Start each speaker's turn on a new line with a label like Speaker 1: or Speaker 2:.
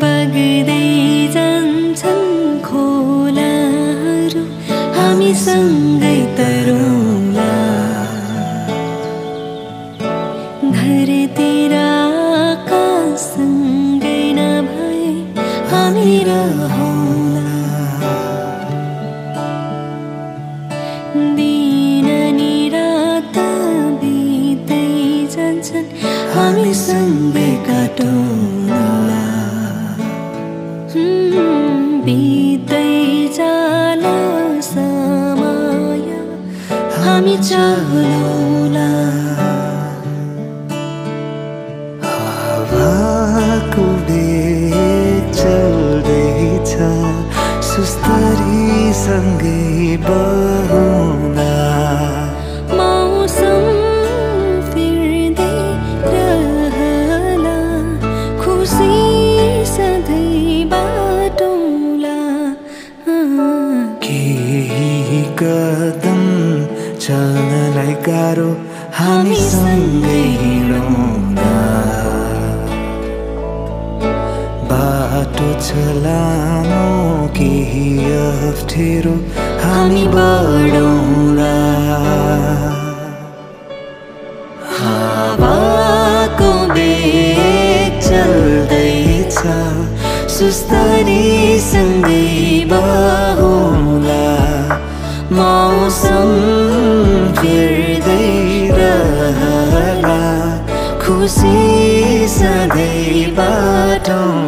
Speaker 1: बग्दै जान्छन् खोलाहरू हामी सँगै तरौँला धरती र आकाशसँगै नभए हामी रहौँला दिन नि रात बित्दै जान्छन् हामी सँगै काटौँला बित्दै जाला समय हामी चलौँला
Speaker 2: हावाको बेग चल्दैछ सुस्तरी सँगै बहौँला
Speaker 1: मौसम फिर्दै रहला खुसी सधैँ बाटौँला
Speaker 2: केही कदम चल्नलाई गाह्रो हामी सँगै हिँडौँला बाटो छ लामो केही अप्ठ्यारो हामी बढौँला हावाको बेग चल्दैछ सुस्तरी सँगै बहौँला मौसम फिर्दै रहला खुसी सधैँ बाटौँ